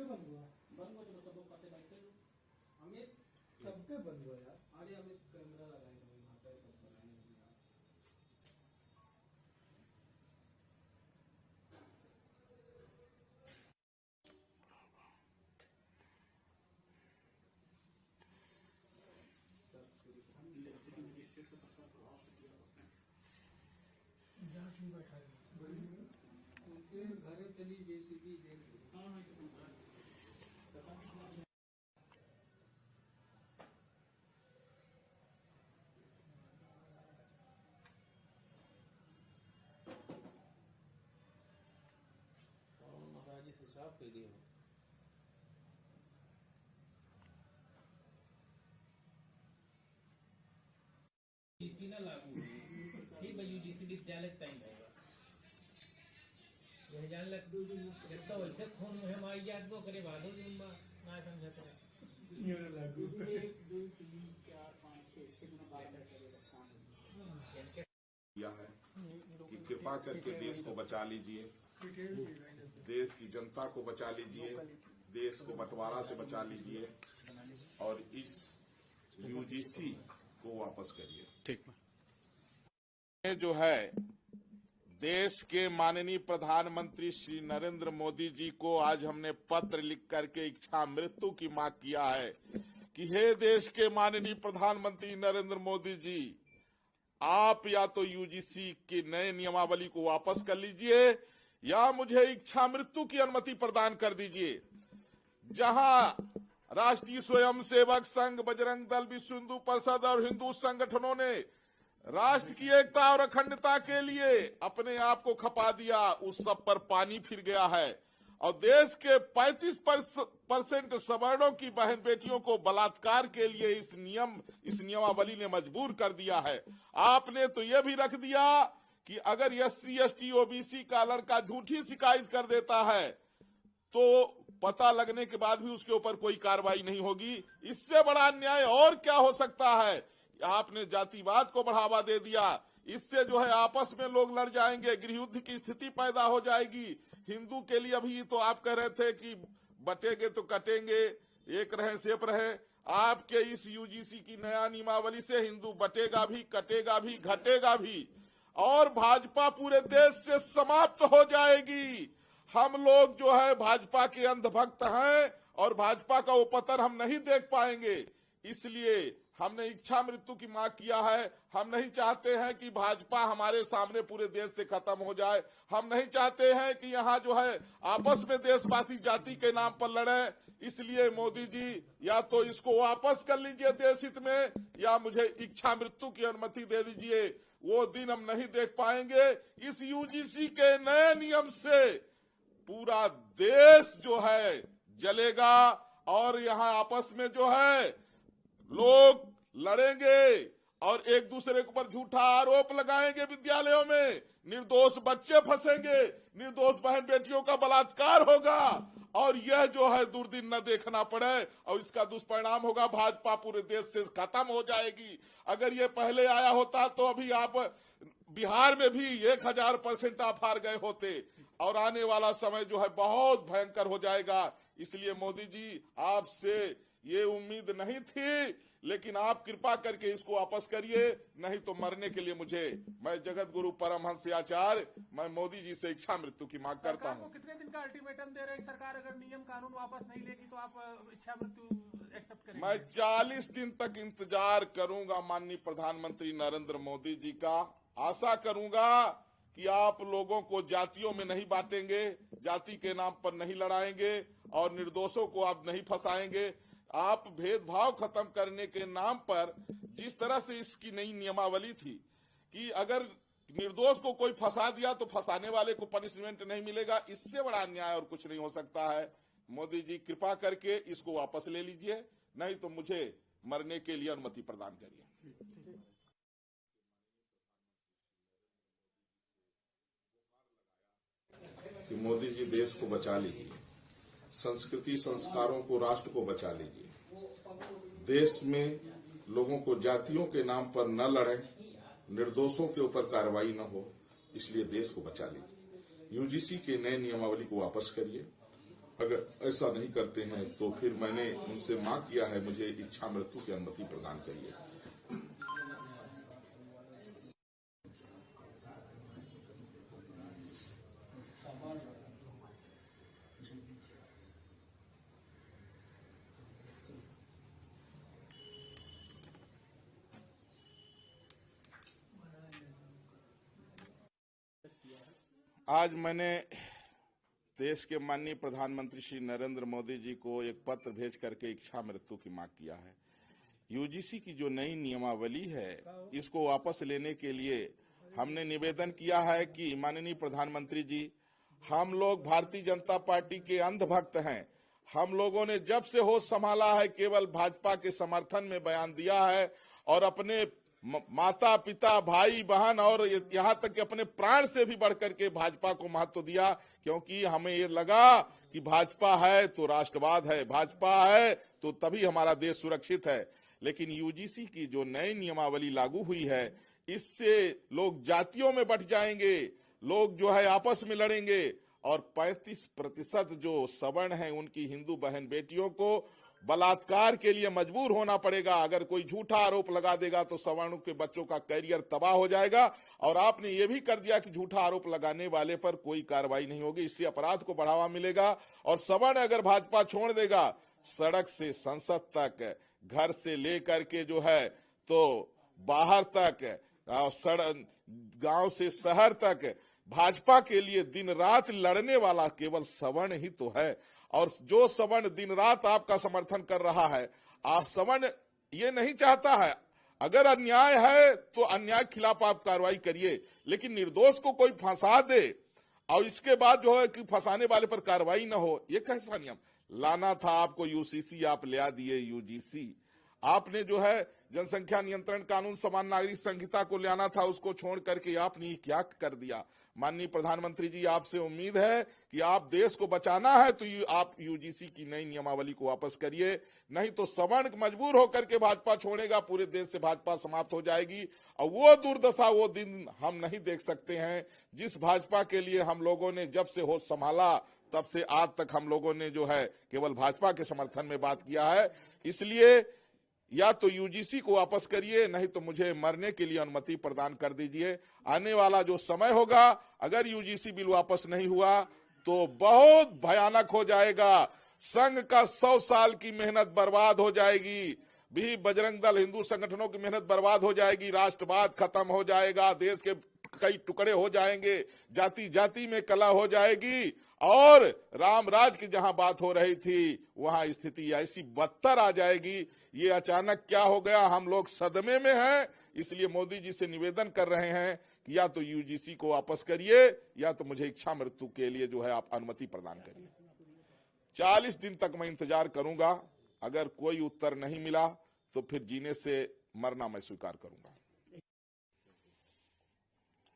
सबके बंद हुआ जो सब लोग खाते बैठे अमित सबके बंद हुआ यार। अरे अमित कैमरा लगाएंगे वहाँ पे बैठा उनके घरे चली जेसीबी देख महाराज से साफ कर दिया यूजीसी ना लागू ठीक है। यूजीसी विद्यालय टाइम होगा यह जान लग जब तो वैसे खून मुहिम आई याद वो करे भादो जुम्बा ना समझा करे ये लागू 1 2 3 4 5 6 दिन बाद किया है कि कृपा करके देश को बचा लीजिए, देश की जनता को बचा लीजिए, देश को बंटवारा से बचा लीजिए और इस यूजीसी को वापस करिए। ठीक है जो है देश के माननीय प्रधानमंत्री श्री नरेंद्र मोदी जी को आज हमने पत्र लिख करके इच्छा मृत्यु की मांग किया है कि हे देश के माननीय प्रधानमंत्री नरेंद्र मोदी जी, आप या तो यूजीसी की नए नियमावली को वापस कर लीजिए या मुझे इच्छा मृत्यु की अनुमति प्रदान कर दीजिए। जहां राष्ट्रीय स्वयंसेवक संघ, बजरंग दल, विश्व हिंदू परिषद और हिंदू संगठनों ने राष्ट्र की एकता और अखंडता के लिए अपने आप को खपा दिया, उस सब पर पानी फिर गया है और देश के 35% सवर्णों की बहन बेटियों को बलात्कार के लिए इस नियमावली ने मजबूर कर दिया है। आपने तो यह भी रख दिया कि अगर SC ST OBC का लड़का झूठी शिकायत कर देता है तो पता लगने के बाद भी उसके ऊपर कोई कार्रवाई नहीं होगी। इससे बड़ा अन्याय और क्या हो सकता है? आपने जातिवाद को बढ़ावा दे दिया। इससे जो है आपस में लोग लड़ जाएंगे, गृह युद्ध की स्थिति पैदा हो जाएगी। हिंदू के लिए अभी तो आप कह रहे थे कि बटेंगे तो कटेंगे, एक रहे सेप रहे। आपके इस यूजीसी की नया नियमावली से हिंदू बटेगा भी, कटेगा भी, घटेगा भी और भाजपा पूरे देश से समाप्त हो जाएगी। हम लोग जो है भाजपा के अंधभक्त हैं और भाजपा का वो पतन हम नहीं देख पाएंगे। इसलिए हमने इच्छा मृत्यु की मांग किया है। हम नहीं चाहते हैं कि भाजपा हमारे सामने पूरे देश से खत्म हो जाए। हम नहीं चाहते हैं कि यहाँ जो है आपस में देशवासी जाति के नाम पर लड़े। इसलिए मोदी जी या तो इसको वापस कर लीजिए देश हित में या मुझे इच्छा मृत्यु की अनुमति दे दीजिए। वो दिन हम नहीं देख पाएंगे। इस यूजीसी के नए नियम से पूरा देश जो है जलेगा और यहाँ आपस में जो है लोग लड़ेंगे और एक दूसरे के ऊपर झूठा आरोप लगाएंगे। विद्यालयों में निर्दोष बच्चे फंसेंगे, निर्दोष बहन बेटियों का बलात्कार होगा और यह जो है दुर्दिन न देखना पड़े और इसका दुष्परिणाम होगा भाजपा पूरे देश से खत्म हो जाएगी। अगर ये पहले आया होता तो अभी आप बिहार में भी 1000% आप हार गए होते और आने वाला समय जो है बहुत भयंकर हो जाएगा। इसलिए मोदी जी आपसे ये उम्मीद नहीं थी, लेकिन आप कृपा करके इसको वापस करिए, नहीं तो मरने के लिए मैं जगत गुरु परमहंस आचार्य, मैं मोदी जी से इच्छा मृत्यु की मांग करता हूँ। कितने दिन का अल्टीमेटम दे रही सरकार? अगर नियम कानून वापस नहीं लेगी तो आप इच्छा मृत्यु एक्सेप्ट करेंगे? मैं 40 दिन तक इंतजार करूंगा माननीय प्रधानमंत्री नरेंद्र मोदी जी का। आशा करूंगा कि आप लोगों को जातियों में नहीं बांटेंगे, जाति के नाम पर नहीं लड़ाएंगे और निर्दोषों को आप नहीं फंसाएंगे। आप भेदभाव खत्म करने के नाम पर जिस तरह से इसकी नई नियमावली थी कि अगर निर्दोष को कोई फंसा दिया तो फंसाने वाले को पनिशमेंट नहीं मिलेगा, इससे बड़ा अन्याय और कुछ नहीं हो सकता है। मोदी जी कृपा करके इसको वापस ले लीजिए, नहीं तो मुझे मरने के लिए अनुमति प्रदान करिए। कि मोदी जी देश को बचा लीजिए, संस्कृति संस्कारों को, राष्ट्र को बचा लीजिए। देश में लोगों को जातियों के नाम पर न लड़ें, निर्दोषों के ऊपर कार्रवाई न हो, इसलिए देश को बचा लीजिए। यूजीसी के नए नियमावली को वापस करिए अगर ऐसा नहीं करते हैं तो फिर मैंने उनसे मांग किया है, मुझे इच्छा मृत्यु की अनुमति प्रदान करिए। आज मैंने देश के माननीय प्रधानमंत्री श्री नरेंद्र मोदी जी को एक पत्र भेज करके इच्छा मृत्यु की मांग किया है। यूजीसी की जो नई नियमावली है, इसको वापस लेने के लिए हमने निवेदन किया है कि माननीय प्रधानमंत्री जी, हम लोग भारतीय जनता पार्टी के अंधभक्त हैं। हम लोगों ने जब से होश संभाला है केवल भाजपा के समर्थन में बयान दिया है और अपने माता पिता भाई बहन और यहाँ तक कि अपने प्राण से भी बढ़कर के भाजपा को महत्व दिया, क्योंकि हमें ये लगा कि भाजपा है तो राष्ट्रवाद है, भाजपा है तो तभी हमारा देश सुरक्षित है। लेकिन यूजीसी की जो नई नियमावली लागू हुई है, इससे लोग जातियों में बंट जाएंगे, लोग जो है आपस में लड़ेंगे और 35% जो सवर्ण हैं उनकी हिंदू बहन बेटियों को बलात्कार के लिए मजबूर होना पड़ेगा। अगर कोई झूठा आरोप लगा देगा तो सवर्णों के बच्चों का करियर तबाह हो जाएगा। और आपने ये भी कर दिया कि झूठा आरोप लगाने वाले पर कोई कार्रवाई नहीं होगी, इससे अपराध को बढ़ावा मिलेगा। और सवर्ण अगर भाजपा छोड़ देगा, सड़क से संसद तक, घर से लेकर के जो है तो बाहर तक, गांव से शहर तक भाजपा के लिए दिन रात लड़ने वाला केवल सवर्ण ही तो है। और जो सवर्ण दिन रात आपका समर्थन कर रहा है, सवर्ण ये नहीं चाहता है, अगर अन्याय है तो अन्याय के खिलाफ आप कार्रवाई करिए, लेकिन निर्दोष को कोई फंसा दे और इसके बाद जो है कि फंसाने वाले पर कार्रवाई न हो, ये कैसा नियम लाना था आपको? यूसीसी आप ले दिए, यूजीसी आपने जो है जनसंख्या नियंत्रण कानून समान नागरिक संहिता को लाना था, उसको छोड़ करके आपने क्या कर दिया? माननीय प्रधानमंत्री जी, आपसे उम्मीद है कि आप देश को बचाना है तो आप यूजीसी की नई नियमावली को वापस करिए, नहीं तो सवर्ण मजबूर होकर के भाजपा छोड़ेगा, पूरे देश से भाजपा समाप्त हो जाएगी। और वो दुर्दशा, वो दिन हम नहीं देख सकते हैं जिस भाजपा के लिए हम लोगों ने जब से होश संभाला तब से आज तक हम लोगों ने जो है केवल भाजपा के समर्थन में बात किया है। इसलिए या तो यूजीसी को वापस करिए, नहीं तो मुझे मरने के लिए अनुमति प्रदान कर दीजिए। आने वाला जो समय होगा, अगर यूजीसी बिल वापस नहीं हुआ तो बहुत भयानक हो जाएगा। संघ का 100 साल की मेहनत बर्बाद हो जाएगी, भी बजरंग दल हिंदू संगठनों की मेहनत बर्बाद हो जाएगी, राष्ट्रवाद खत्म हो जाएगा, देश के कई टुकड़े हो जाएंगे, जाति जाति में कला हो जाएगी और राम राज की जहां बात हो रही थी वहां स्थिति ऐसी बदतर आ जाएगी। ये अचानक क्या हो गया, हम लोग सदमे में हैं। इसलिए मोदी जी से निवेदन कर रहे हैं कि या तो यूजीसी को वापस करिए या तो मुझे इच्छा मृत्यु के लिए जो है आप अनुमति प्रदान करिए। 40 दिन तक मैं इंतजार करूंगा, अगर कोई उत्तर नहीं मिला तो फिर जीने से मरना मैं स्वीकार करूंगा।